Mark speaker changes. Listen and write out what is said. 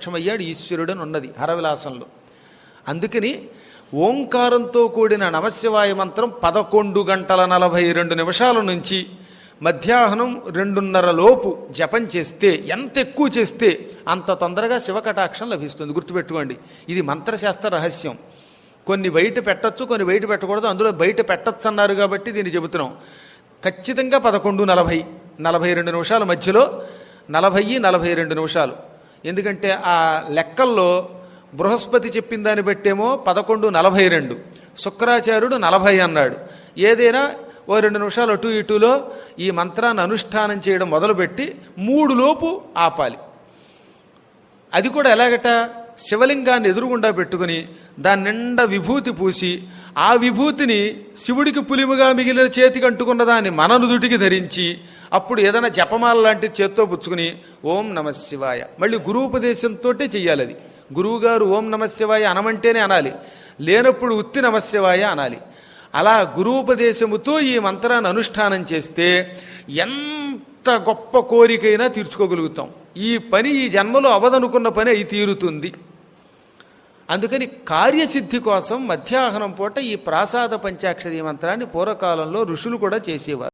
Speaker 1: ప్రత్యక్షమయ్యాడు ఈశ్వరుడని ఉన్నది హరవిలాసంలో. అందుకని ఓంకారంతో కూడిన నమశివాయ మంత్రం 11 గంటల 42 నిమిషాల నుంచి మధ్యాహ్నం 2:30 లోపు జపం చేస్తే, ఎంత ఎక్కువ చేస్తే అంత తొందరగా శివకటాక్షం లభిస్తుంది. గుర్తుపెట్టుకోండి, ఇది మంత్రశాస్త్ర రహస్యం. కొన్ని బయట పెట్టచ్చు, కొన్ని బయట పెట్టకూడదు. అందులో బయట పెట్టచ్చు అన్నారు కాబట్టి దీన్ని చెబుతున్నాం. ఖచ్చితంగా 11:40, 42 నిమిషాల మధ్యలో 40-42 నిమిషాలు. ఎందుకంటే ఆ లెక్కల్లో బృహస్పతి చెప్పిన దాన్ని బట్టేమో 11:42, శుక్రాచార్యుడు 40 అన్నాడు. ఏదైనా ఓ 2 నిమిషాలు అటు ఇటులో ఈ మంత్రాన్ని అనుష్ఠానం చేయడం మొదలుపెట్టి 3 లోపు ఆపాలి. అది కూడా ఎలాగట, శివలింగాన్ని ఎదురుగుండా పెట్టుకుని దాని నిండా విభూతి పూసి ఆ విభూతిని శివుడికి పులిముగా మిగిలిన చేతికి అంటుకున్న దాన్ని మన నుదుటికి ధరించి అప్పుడు ఏదైనా జపమాల లాంటిది చేత్తో పుచ్చుకుని ఓం నమః శివాయ, మళ్ళీ గురూపదేశంతో చెయ్యాలి. అది గురువుగారు ఓం నమః శివాయ అనమంటేనే అనాలి, లేనప్పుడు ఉత్తి నమః శివాయ అనాలి. అలా గురూపదేశముతో ఈ మంత్రాన్ని అనుష్ఠానం చేస్తే ఎంత గొప్ప కోరికైనా తీర్చుకోగలుగుతాం. ఈ పని ఈ జన్మలో అవదనుకున్న పని అయి తీరుతుంది. అందుకని కార్యసిద్ధి కోసం మధ్యాహ్నం పూట ఈ ప్రాసాద పంచాక్షరి మంత్రాన్ని పూర్వకాలంలో ఋషులు కూడా చేసేవారు.